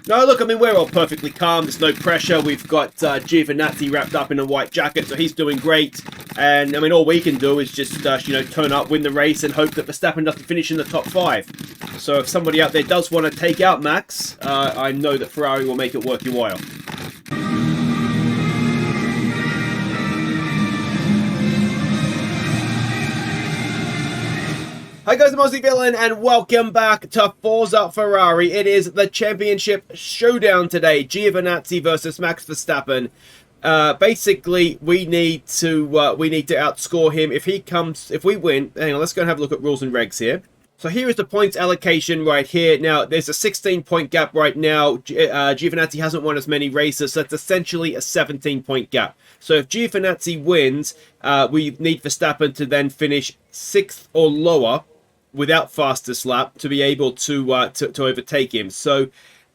No, look, I mean, we're all perfectly calm. There's no pressure. We've got Giovinazzi wrapped up in a white jacket, so he's doing great. And, I mean, all we can do is just, turn up, win the race, and hope that Verstappen doesn't finish in the top 5. So if somebody out there does want to take out Max, I know that Ferrari will make it worth your while. Hi guys, I'm Aussie Villain and welcome back to Forza Ferrari. It is the championship showdown today. Giovinazzi versus Max Verstappen. Basically, we need to outscore him. If we win, hang on, let's go and have a look at rules and regs here. So here is the points allocation right here. Now, there's a 16-point gap right now. Giovinazzi hasn't won as many races, so it's essentially a 17-point gap. So if Giovinazzi wins, we need Verstappen to then finish 6th or lower without fastest lap to be able to overtake him. So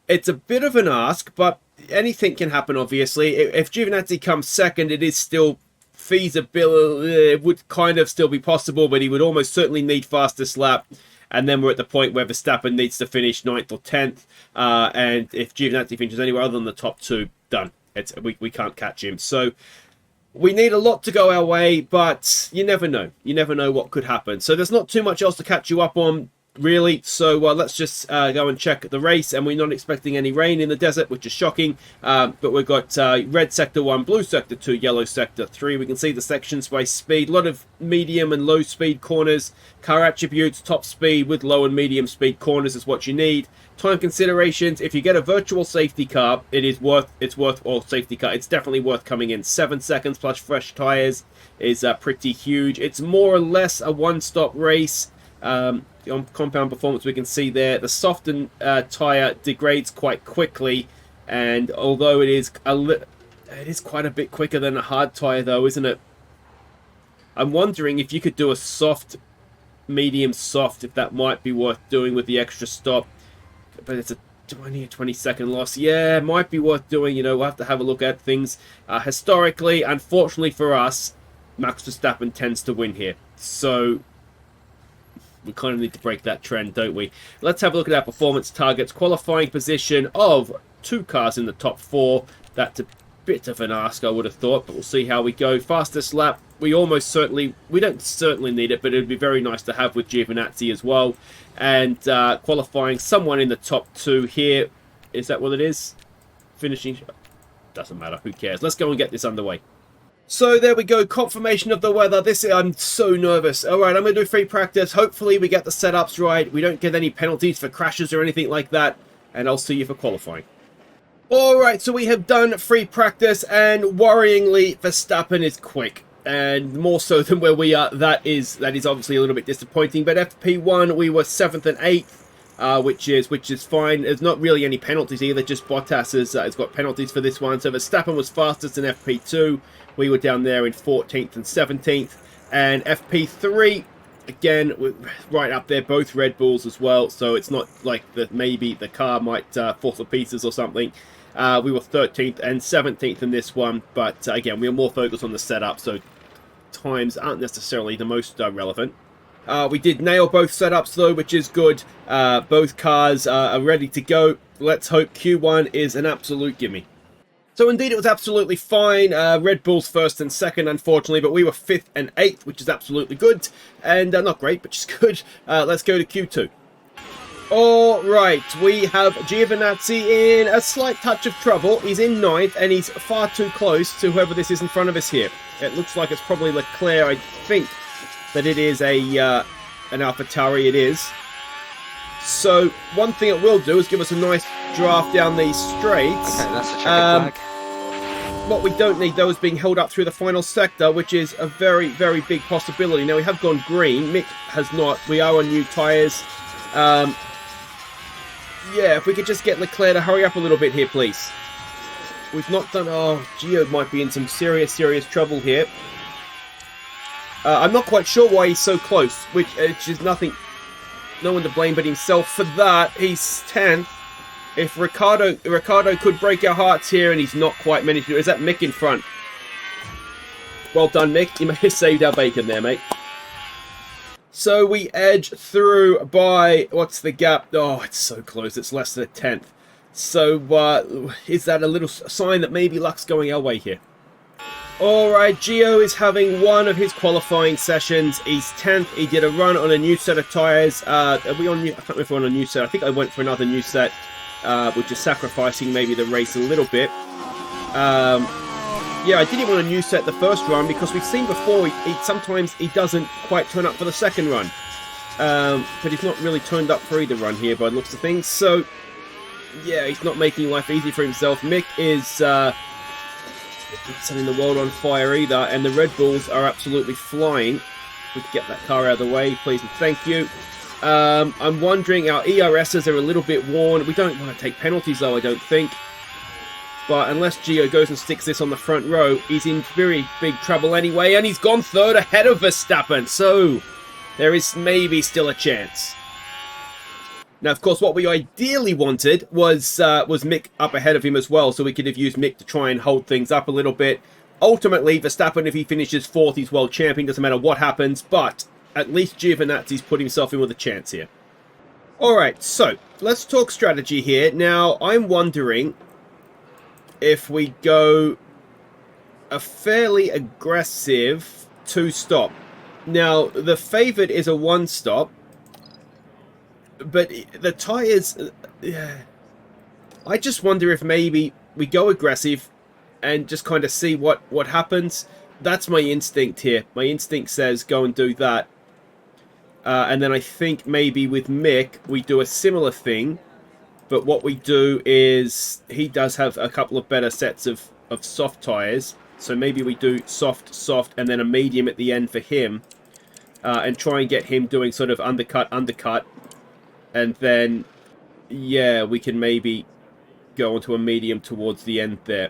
it's a bit of an ask, but anything can happen, obviously. If Giovinazzi comes second, it is still feasible. It would kind of still be possible, but he would almost certainly need fastest lap. And then we're at the point where Verstappen needs to finish 9th or 10th. And if Giovinazzi finishes anywhere other than the top 2, done. We can't catch him. So we need a lot to go our way, but you never know. You never know what could happen. So there's not too much else to catch you up on, really. So let's just go and check the race. And we're not expecting any rain in the desert, which is shocking. But we've got red sector 1, blue sector 2, yellow sector 3. We can see the sections by speed. A lot of medium and low speed corners. Car attributes, top speed with low and medium speed corners is what you need. Time considerations: if you get a virtual safety car, it's worth it's definitely worth coming in. 7 seconds plus fresh tires is pretty huge. It's more or less a one-stop race. On compound performance, we can see there the softened tire degrades quite quickly, and although it is quite a bit quicker than a hard tire, though, isn't it? I'm wondering if you could do a soft, medium soft, if that might be worth doing with the extra stop. But it's a 20 second loss. Yeah, it might be worth doing. We'll have to have a look at things. Historically, unfortunately for us, Max Verstappen tends to win here. So we kind of need to break that trend, don't we? Let's have a look at our performance targets. Qualifying position of 2 cars in the top 4. That's a bit of an ask, I would have thought, but we'll see how we go. Fastest lap, we don't certainly need it, but it would be very nice to have with Giovinazzi as well. And qualifying someone in the top 2 here. Is that what it is? Finishing, doesn't matter, who cares? Let's go and get this underway. So there we go, confirmation of the weather. I'm so nervous. Alright, I'm going to do free practice. Hopefully we get the setups right. We don't get any penalties for crashes or anything like that. And I'll see you for qualifying. Alright, so we have done free practice, and worryingly, Verstappen is quick. And more so than where we are, that is obviously a little bit disappointing. But FP1, we were 7th and 8th, which is fine. There's not really any penalties either, just Bottas has got penalties for this one. So Verstappen was fastest in FP2. We were down there in 14th and 17th. And FP3, again, right up there, both Red Bulls as well. So it's not like maybe the car might fall to pieces or something. We were 13th and 17th in this one, but again, we are more focused on the setup, so times aren't necessarily the most relevant. We did nail both setups though, which is good. Both cars are ready to go. Let's hope Q1 is an absolute gimme. So indeed, it was absolutely fine. Red Bulls 1st and 2nd, unfortunately, but we were 5th and 8th, which is absolutely good. And not great, but just good. Let's go to Q2. Alright, we have Giovinazzi in a slight touch of trouble. He's in 9th, and he's far too close to whoever this is in front of us here. It looks like it's probably Leclerc. I think that it is an AlphaTauri. It is. So, one thing it will do is give us a nice draft down these straights. Okay, that's a checkered flag. What we don't need, though, is being held up through the final sector, which is a very, very big possibility. Now, we have gone green. Mick has not. We are on new tyres. Yeah, if we could just get Leclerc to hurry up a little bit here, please. We've not done... Oh, Gio might be in some serious trouble here. I'm not quite sure why he's so close, which is nothing... No one to blame but himself for that. He's 10th. If Ricardo could break our hearts here, and he's not quite managed to... Is that Mick in front? Well done, Mick. You may have saved our bacon there, mate. So we edge through by... What's the gap? Oh, it's so close. It's less than a tenth. So, is that a little sign that maybe luck's going our way here? Alright, GIO is having one of his qualifying sessions. He's 10th. He did a run on a new set of tyres. Are we on new? I can't remember if we're on a new set. I think I went for another new set, which is sacrificing maybe the race a little bit. Yeah, I did him on a new set the first run because we've seen before sometimes he doesn't quite turn up for the second run. But he's not really turned up for either run here by the looks of things. So, yeah, he's not making life easy for himself. Mick is not setting the world on fire either, and the Red Bulls are absolutely flying. We can get that car out of the way, please and thank you. I'm wondering, our ERSs are a little bit worn. We don't want to take penalties though, I don't think. But unless GIO goes and sticks this on the front row, he's in very big trouble anyway, and he's gone third ahead of Verstappen, so there is maybe still a chance. Now, of course, what we ideally wanted was Mick up ahead of him as well, so we could have used Mick to try and hold things up a little bit. Ultimately, Verstappen, if he finishes 4th, he's world champion, doesn't matter what happens, but at least Giovinazzi's put himself in with a chance here. Alright, so, let's talk strategy here. Now, I'm wondering if we go a fairly aggressive 2-stop. Now, the favourite is a 1-stop, but the tyres, I just wonder if maybe we go aggressive and just kind of see what happens. That's my instinct here. My instinct says go and do that. And then I think maybe with Mick, we do a similar thing. But what we do is, he does have a couple of better sets of soft tyres. So maybe we do soft, soft, and then a medium at the end for him. And try and get him doing sort of undercut, undercut. And then, yeah, we can maybe go onto a medium towards the end there.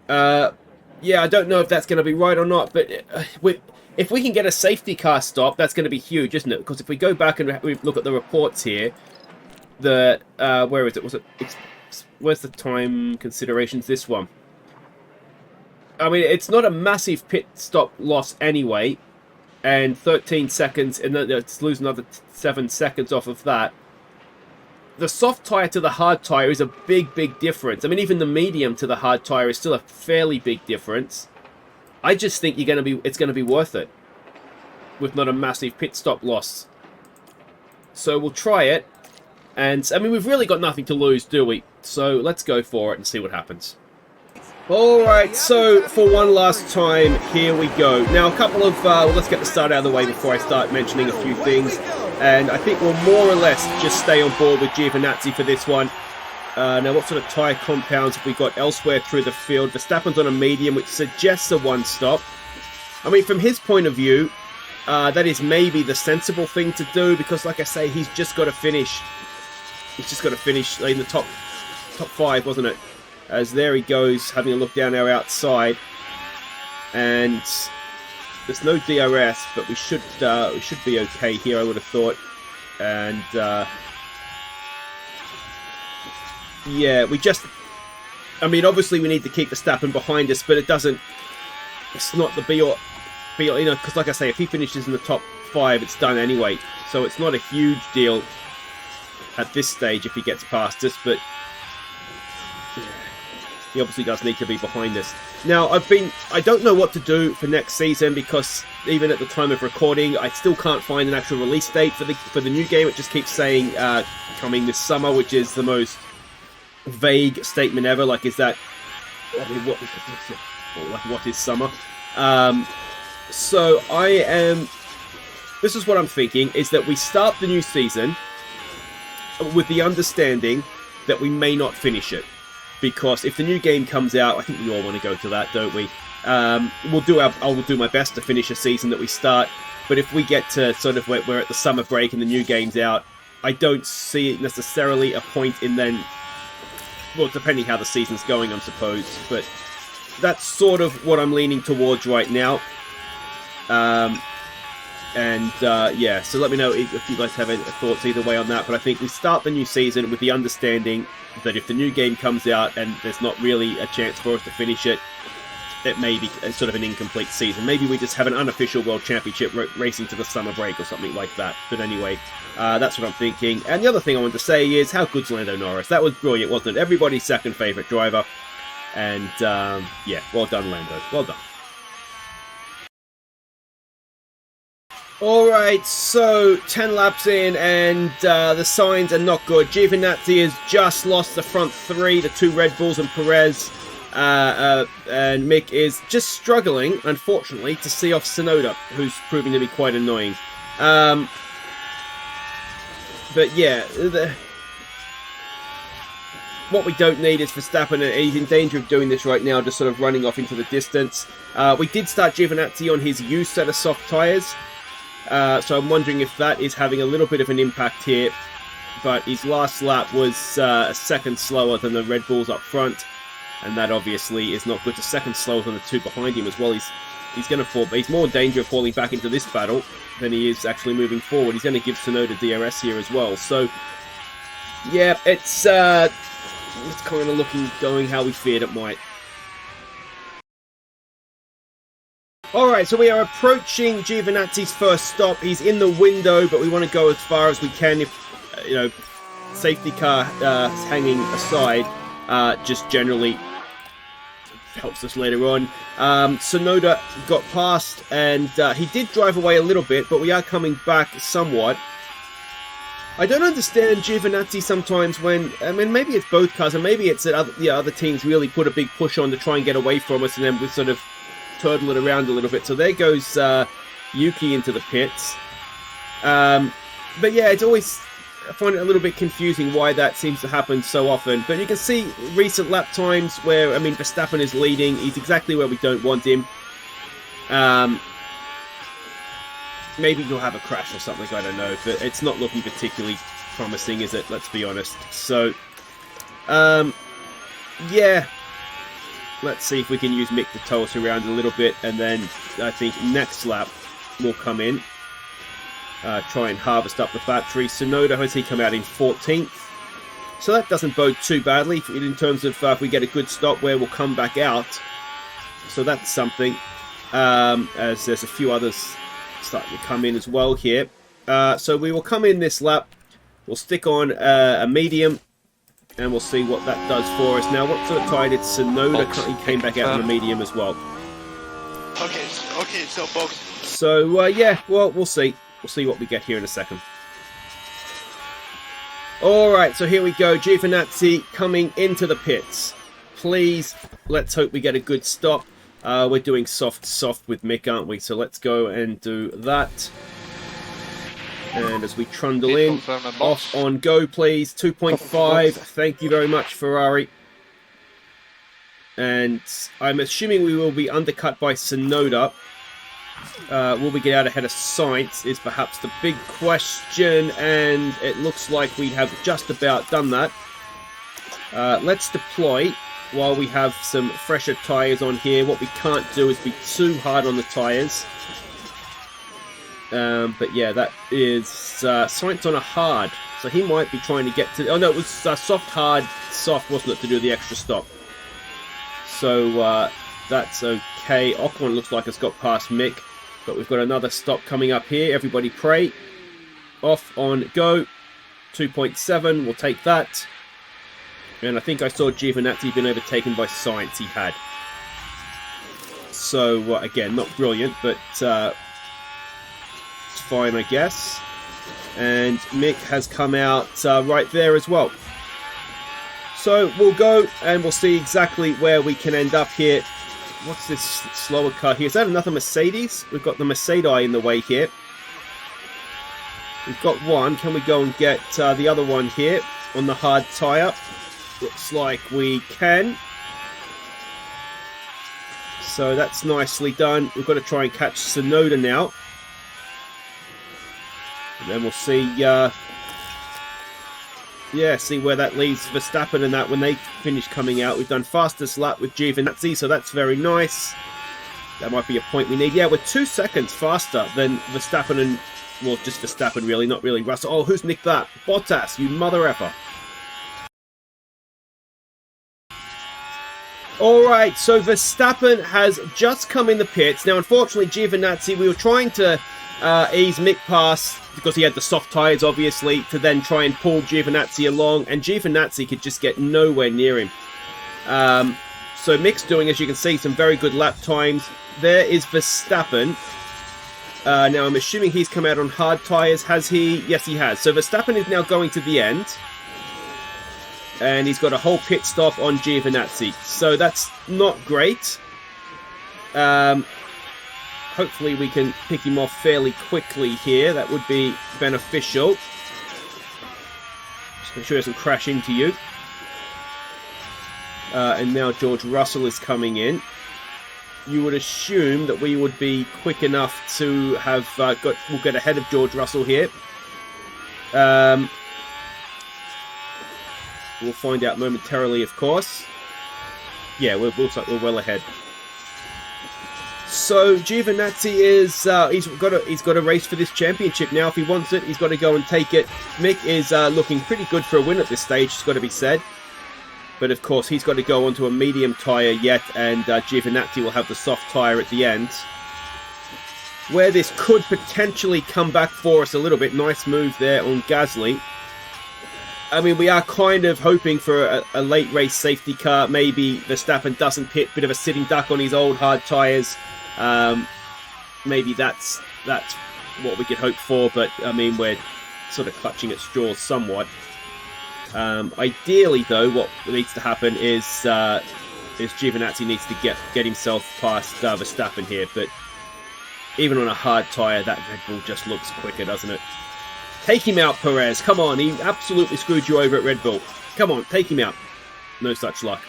Yeah, I don't know if that's going to be right or not, but if we can get a safety car stop, that's going to be huge, isn't it? Because if we go back and we look at the reports here, where is it? Where's the time considerations? This one. I mean, it's not a massive pit stop loss anyway. And 13 seconds, and then let's lose another 7 seconds off of that. The soft tyre to the hard tyre is a big, big difference. I mean, even the medium to the hard tyre is still a fairly big difference. I just think it's going to be worth it with not a massive pit stop loss. So we'll try it. And, I mean, we've really got nothing to lose, do we? So let's go for it and see what happens. Alright, so for one last time, here we go. Now, a couple of, let's get the start out of the way before I start mentioning a few things. And I think we'll more or less just stay on board with Giovinazzi for this one. Now, what sort of tyre compounds have we got elsewhere through the field? Verstappen's on a medium, which suggests a 1-stop. I mean, from his point of view, that is maybe the sensible thing to do, because, like I say, he's just got to finish. He's just got to finish in the top 5, wasn't it? As there he goes, having a look down our outside, and there's no DRS, but we should be okay here, I would have thought. And yeah, I mean, obviously we need to keep Verstappen behind us, but it's not the be all, you know, because like I say, if he finishes in the top 5, it's done anyway. So it's not a huge deal at this stage if he gets past us, but he obviously does need to be behind us. Now, I don't know what to do for next season, because even at the time of recording, I still can't find an actual release date for the new game. It just keeps saying coming this summer, which is the most vague statement ever. Like, is that what is summer? So this is what I'm thinking, is that we start the new season with the understanding that we may not finish it. Because if the new game comes out, I think we all want to go to that, don't we? I will do my best to finish a season that we start. But if we get to sort of we're at the summer break and the new game's out, I don't see necessarily a point in then. Well, depending how the season's going, I suppose. But that's sort of what I'm leaning towards right now. Yeah, so let me know if you guys have any thoughts either way on that. But I think we start the new season with the understanding that if the new game comes out and there's not really a chance for us to finish it, it may be sort of an incomplete season. Maybe we just have an unofficial World Championship racing to the summer break or something like that. But anyway, that's what I'm thinking. And the other thing I wanted to say is, how good's Lando Norris? That was brilliant, wasn't it? Everybody's second favourite driver. And, yeah, well done, Lando. Well done. Alright, so 10 laps in, and the signs are not good. Giovinazzi has just lost the front three, the two Red Bulls and Perez. And Mick is just struggling, unfortunately, to see off Tsunoda, who's proving to be quite annoying. But yeah, what we don't need is Verstappen, and he's in danger of doing this right now, just sort of running off into the distance. We did start Giovinazzi on his used set of soft tyres, so I'm wondering if that is having a little bit of an impact here. But his last lap was a second slower than the Red Bulls up front. And that obviously is not good. The second slower than the two behind him as well. He's going to fall, but he's more in danger of falling back into this battle than he is actually moving forward. He's going to give Tsunoda DRS here as well. So, yeah, it's kind of going how we feared it might. Alright, so we are approaching Giovinazzi's first stop. He's in the window, but we want to go as far as we can. If, you know, safety car hanging aside, just generally helps us later on. Tsunoda got past, and he did drive away a little bit, but we are coming back somewhat. I don't understand Giovinazzi sometimes when, I mean, maybe it's both cars, and maybe it's that other teams really put a big push on to try and get away from us, and then we sort of turtle it around a little bit. So there goes Yuki into the pits. But yeah, it's always, I find it a little bit confusing why that seems to happen so often. But you can see recent lap times where, I mean, Verstappen is leading. He's exactly where we don't want him. Maybe he'll have a crash or something, I don't know. But it's not looking particularly promising, is it? Let's be honest. So, yeah. Let's see if we can use Mick to tow us around a little bit. And then I think next lap will come in. Try and harvest up the battery. Tsunoda, has he come out in 14th? So that doesn't bode too badly in terms of if we get a good stop where we'll come back out. So that's something. As there's a few others starting to come in as well here. So we will come in this lap. We'll stick on a medium. And we'll see what that does for us. Now, what sort of tyre did Tsunoda? He came back out on a medium as well. Okay, so box. So, yeah, well, we'll see. We'll see what we get here in a second. Alright, so here we go. Giovinazzi coming into the pits. Please, let's hope we get a good stop. We're doing soft with Mick, aren't we? So let's go and do that. And as we trundle in, off on go, please. 2.5. Thank you very much, Ferrari. And I'm assuming we will be undercut by Tsunoda. Will we get out ahead of Sainz is perhaps the big question, and it looks like we have just about done that. Let's deploy while we have some fresher tyres on here. What we can't do is be too hard on the tyres. But yeah, that is Sainz on a hard, so he might be trying to get to... Oh no, it was soft, hard, soft, wasn't it, to do the extra stop. So that's okay. Ocon looks like it's got past Mick. But we've got another stop coming up here. Everybody pray. Off on go. 2.7. We'll take that. And I think I saw Giovinazzi been overtaken by Sainz. He had. So, again, not brilliant, but it's fine, I guess. And Mick has come out right there as well. So, we'll go and we'll see exactly where we can end up here. What's this slower car here? Is that another Mercedes? We've got the Mercedes in the way here. We've got one. Can we go and get the other one here on the hard tyre? Looks like we can. So that's nicely done. We've got to try and catch Tsunoda now. And then we'll see... yeah, see where that leaves Verstappen and that when they finish coming out. We've done fastest lap with Giovinazzi, so that's very nice. That might be a point we need. Yeah, we're 2 seconds faster than Verstappen and... Well, just Verstappen, really, not really Russell. Oh, who's nicked that? Bottas, you mother effer. Alright, so Verstappen has just come in the pits. Now, unfortunately, Giovinazzi, we were trying to ease Mick past, because he had the soft tyres, obviously, to then try and pull Giovinazzi along, and Giovinazzi could just get nowhere near him. So Mick's doing, as you can see, some very good lap times. There is Verstappen. Now, I'm assuming he's come out on hard tyres. Has he? Yes, he has. So Verstappen is now going to the end. And he's got a whole pit stop on Giovinazzi. So that's not great. Hopefully we can pick him off fairly quickly here. That would be beneficial. Just make sure he doesn't crash into you. And now George Russell is coming in. You would assume that we would be quick enough to have we'll get ahead of George Russell here. We'll find out momentarily, of course. Yeah, we're well ahead. So Giovinazzi is he's got a race for this championship now. If he wants it, he's got to go and take it. Mick is looking pretty good for a win at this stage. It's got to be said. But of course, he's got to go onto a medium tyre yet, and Giovinazzi will have the soft tyre at the end. Where this could potentially come back for us a little bit. Nice move there on Gasly. I mean, we are kind of hoping for a late race safety car. Maybe Verstappen doesn't pit. Bit of a sitting duck on his old hard tyres. Maybe that's what we could hope for. But, I mean, we're sort of clutching at straws somewhat. Ideally, though, what needs to happen is Giovinazzi needs to get himself past Verstappen here. But even on a hard tyre, that Red Bull just looks quicker, doesn't it? Take him out, Perez. Come on, he absolutely screwed you over at Red Bull. Come on, take him out. No such luck.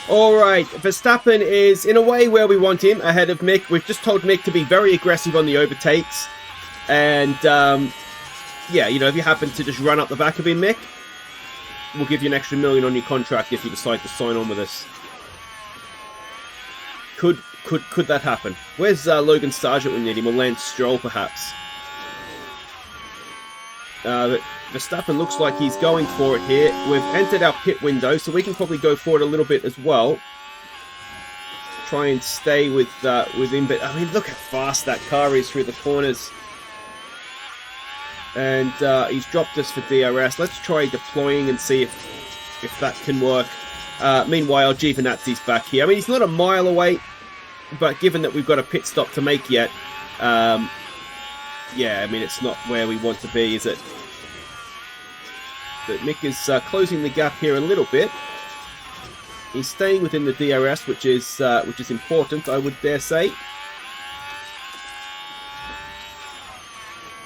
Alright, Verstappen is in a way where we want him, ahead of Mick. We've just told Mick to be very aggressive on the overtakes. And, yeah, you know, if you happen to just run up the back of him, Mick, we'll give you an extra $1 million on your contract if you decide to sign on with us. Could that happen? Where's Logan Sargent when we need him? Or Lance Stroll, perhaps? Verstappen looks like he's going for it here. We've entered our pit window, so we can probably go for it a little bit as well. Try and stay with him. But, I mean, look how fast that car is through the corners. And he's dropped us for DRS. Let's try deploying and see if that can work. Meanwhile, Giovinazzi's back here. I mean, he's not a mile away. But given that we've got a pit stop to make yet, yeah, I mean, it's not where we want to be, is it? But Mick is closing the gap here a little bit. He's staying within the DRS, which is important, I would dare say.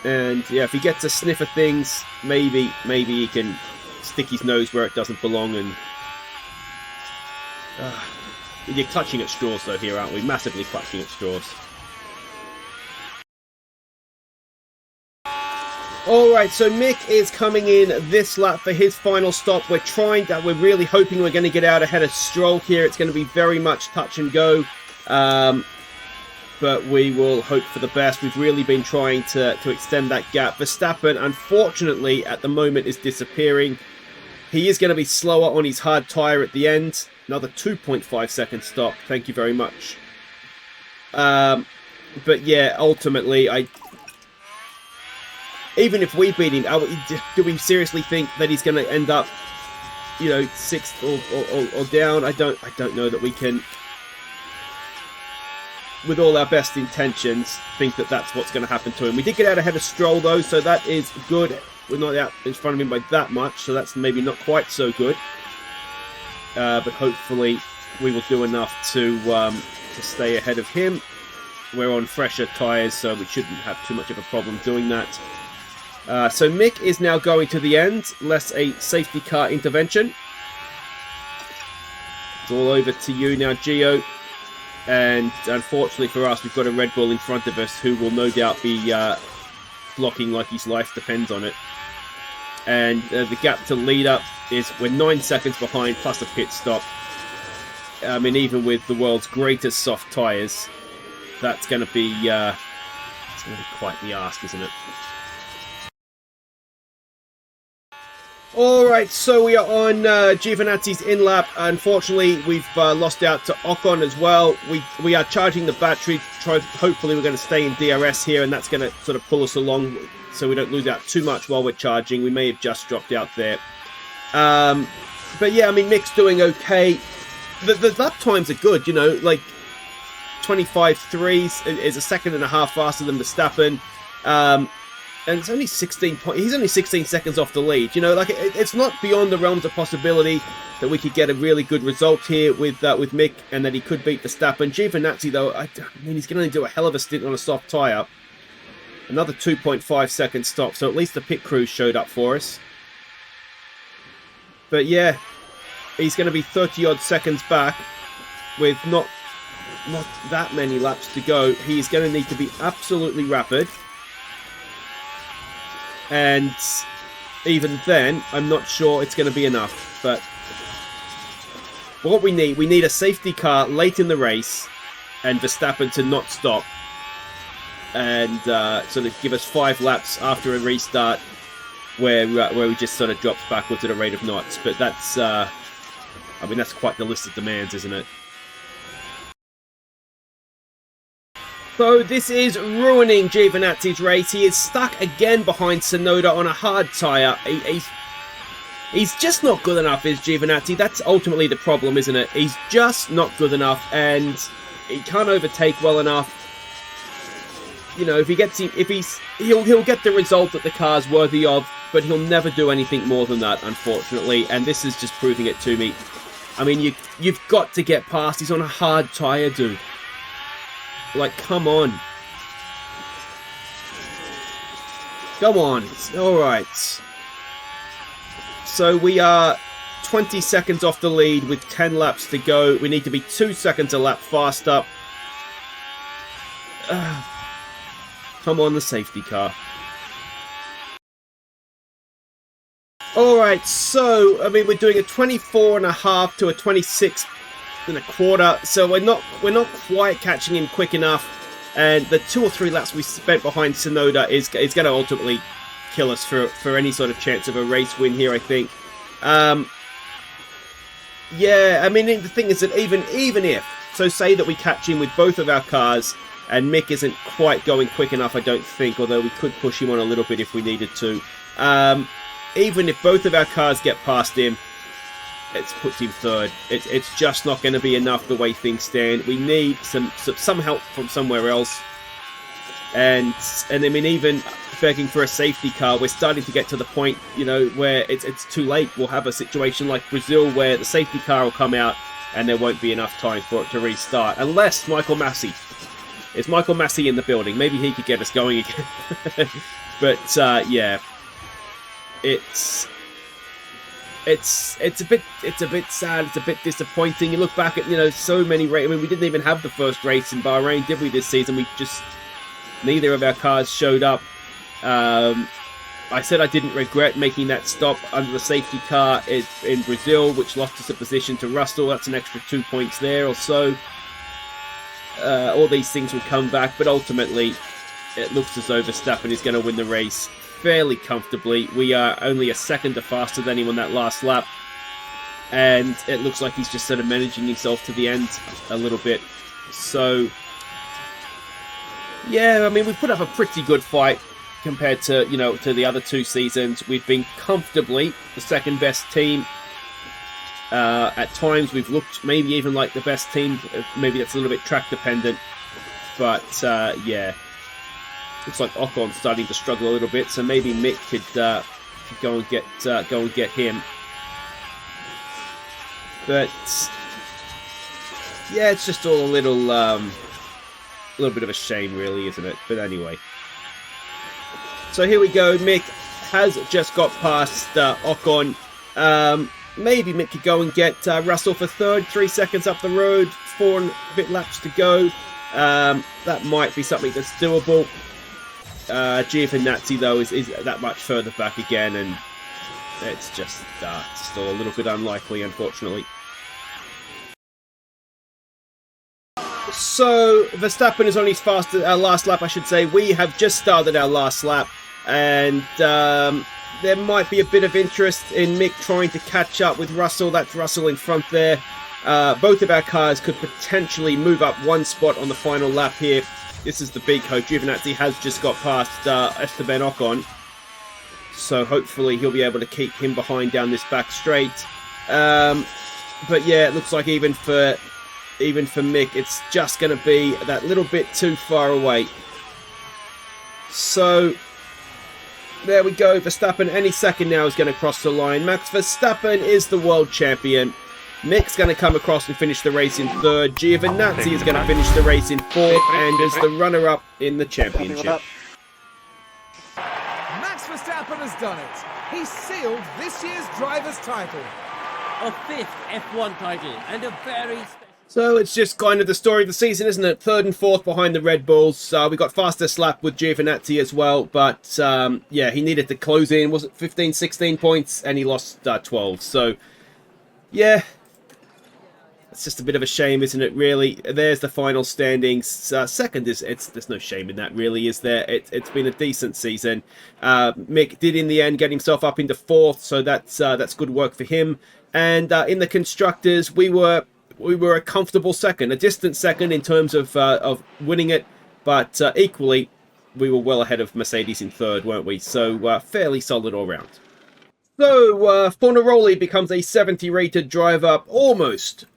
And yeah, if he gets a sniff of things, maybe he can stick his nose where it doesn't belong and. You're clutching at straws, though, here, aren't we? Massively clutching at straws. Alright, so Mick is coming in this lap for his final stop. We're really hoping we're going to get out ahead of Stroll here. It's going to be very much touch and go. But we will hope for the best. We've really been trying to extend that gap. Verstappen, unfortunately, at the moment is disappearing. He is going to be slower on his hard tyre at the end. Another 2.5 second stop. Thank you very much. But yeah, ultimately, even if we beat him, do we seriously think that he's going to end up, you know, 6th or down? I don't know that we can, with all our best intentions, think that that's what's going to happen to him. We did get out ahead of Stroll, though, so that is good. We're not out in front of him by that much, so that's maybe not quite so good. But hopefully we will do enough to stay ahead of him. We're on fresher tyres, so we shouldn't have too much of a problem doing that. So Mick is now going to the end, less a safety car intervention. It's all over to you now, GIO. And unfortunately for us, we've got a Red Bull in front of us who will no doubt be blocking like his life depends on it. And the gap to lead up is we're 9 seconds behind plus a pit stop. I mean, even with the world's greatest soft tyres, that's going to be quite the ask, isn't it? Alright, so we are on Giovinazzi's in-lap. Unfortunately, we've lost out to Ocon as well. We are charging the battery. Hopefully we're going to stay in DRS here, and that's going to sort of pull us along so we don't lose out too much while we're charging. We may have just dropped out there. But yeah, I mean, Mick's doing okay. The lap times are good, you know, like 25.3 is a second and a half faster than Verstappen. And it's only 16 he's only 16 seconds off the lead. You know, like it's not beyond the realms of possibility that we could get a really good result here with Mick, and that he could beat Verstappen. Giovinazzi, though, I mean, he's going to do a hell of a stint on a soft tyre. Another 2.5 second stop, so at least the pit crew showed up for us. But yeah, he's going to be 30 odd seconds back with not that many laps to go. He's going to need to be absolutely rapid. And even then, I'm not sure it's going to be enough. But what we need a safety car late in the race, and Verstappen to not stop, and sort of give us 5 laps after a restart, where we just sort of drops backwards at a rate of knots. But that's, I mean, that's quite the list of demands, isn't it? So this is ruining Giovinazzi's race. He is stuck again behind Tsunoda on a hard tyre. He's just not good enough, is Giovinazzi. That's ultimately the problem, isn't it? He's just not good enough, and he can't overtake well enough. You know, he'll get the result that the car's worthy of, but he'll never do anything more than that, unfortunately. And this is just proving it to me. I mean, you've got to get past. He's on a hard tyre, dude. Like, come on. Come on. Alright. So we are 20 seconds off the lead with 10 laps to go. We need to be 2 seconds a lap faster. Come on, the safety car. Alright, so, I mean, we're doing a 24.5 to a 26 and a quarter, so we're not quite catching him quick enough, and the 2 or 3 laps we spent behind Tsunoda is going to ultimately kill us for any sort of chance of a race win here, I think. Yeah, I mean, the thing is that even if, so say that we catch him with both of our cars, and Mick isn't quite going quick enough, I don't think, although we could push him on a little bit if we needed to. Even if both of our cars get past him, it puts him third. It's just not going to be enough the way things stand. We need some help from somewhere else. And I mean, even begging for a safety car, we're starting to get to the point, you know, where it's too late. We'll have a situation like Brazil where the safety car will come out and there won't be enough time for it to restart. Unless Michael Massey. Is Michael Massey in the building? Maybe he could get us going again. But yeah, it's a bit sad. It's a bit disappointing. You look back at, you know, so many races. I mean, we didn't even have the first race in Bahrain, did we, this season? We just, neither of our cars showed up. I said I didn't regret making that stop under the safety car in Brazil, which lost us a position to Russell. That's an extra 2 points there or so. All these things will come back, but ultimately it looks as though Verstappen is going to win the race fairly comfortably. We are only a second faster than him on that last lap, and it looks like he's just sort of managing himself to the end a little bit. So yeah, I mean, we put up a pretty good fight compared to, you know, to the other 2 seasons. We've been comfortably the second best team. At times we've looked maybe even like the best team. Maybe that's a little bit track dependent, but yeah, looks like Ocon's starting to struggle a little bit. So maybe Mick could go and get him. But yeah, it's just all a little bit of a shame, really, isn't it? But anyway, so here we go. Mick has just got past Ocon. Maybe Mick could go and get Russell for third, 3 seconds up the road, 4 and a bit laps to go. That might be something that's doable. Giovinazzi, though, is that much further back again, and it's just still a little bit unlikely, unfortunately. So Verstappen is on his last lap, I should say. We have just started our last lap, and there might be a bit of interest in Mick trying to catch up with Russell. That's Russell in front there. Both of our cars could potentially move up one spot on the final lap here. This is the big hope. Giovinazzi has just got past Esteban Ocon. So hopefully he'll be able to keep him behind down this back straight. But yeah, it looks like even for Mick, it's just going to be that little bit too far away. So there we go. Verstappen any second now is going to cross the line. Max Verstappen is the world champion. Mick's going to come across and finish the race in third. Giovinazzi is going to finish the race in fourth and is the runner-up in the championship. Max Verstappen has done it. He sealed this year's driver's title. A fifth F1 title and a very special... So it's just kind of the story of the season, isn't it? Third and fourth behind the Red Bulls. We got fastest lap with Giovinazzi as well. But yeah, he needed to close in. Was it 15, 16 points? And he lost 12. So yeah, it's just a bit of a shame, isn't it, really? There's the final standings. Second is, there's no shame in that, really, is there? It's been a decent season. Mick did, in the end, get himself up into fourth, so that's good work for him. And in the Constructors, we were a comfortable second, a distant second in terms of winning it, but equally, we were well ahead of Mercedes in third, weren't we? So fairly solid all round. So, Fornaroli becomes a 70 rated driver. Almost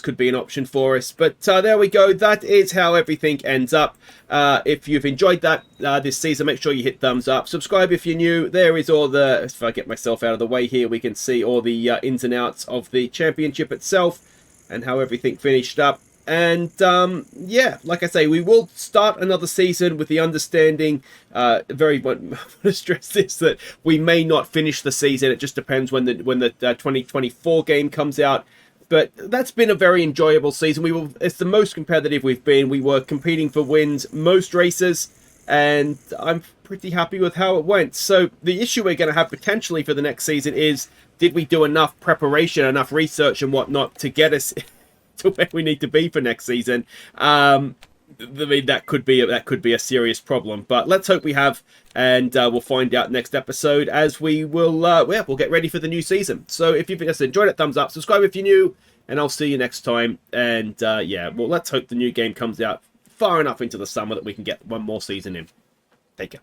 could be an option for us. But there we go. That is how everything ends up. If you've enjoyed that this season, make sure you hit thumbs up. Subscribe if you're new. There is all the... If I get myself out of the way here, we can see all the ins and outs of the championship itself and how everything finished up. And yeah, like I say, we will start another season with the understanding, I want to stress this, that we may not finish the season. It just depends when the 2024 game comes out. But that's been a very enjoyable season. It's the most competitive we've been. We were competing for wins most races, and I'm pretty happy with how it went. So the issue we're going to have potentially for the next season is, did we do enough preparation, enough research and whatnot to get us to where we need to be for next season? I mean, that could be a serious problem, but let's hope we have, and we'll find out next episode as we will we'll get ready for the new season. So if you've just enjoyed it, thumbs up, subscribe if you're new, and I'll see you next time. And yeah, well, let's hope the new game comes out far enough into the summer that we can get one more season in. Take care.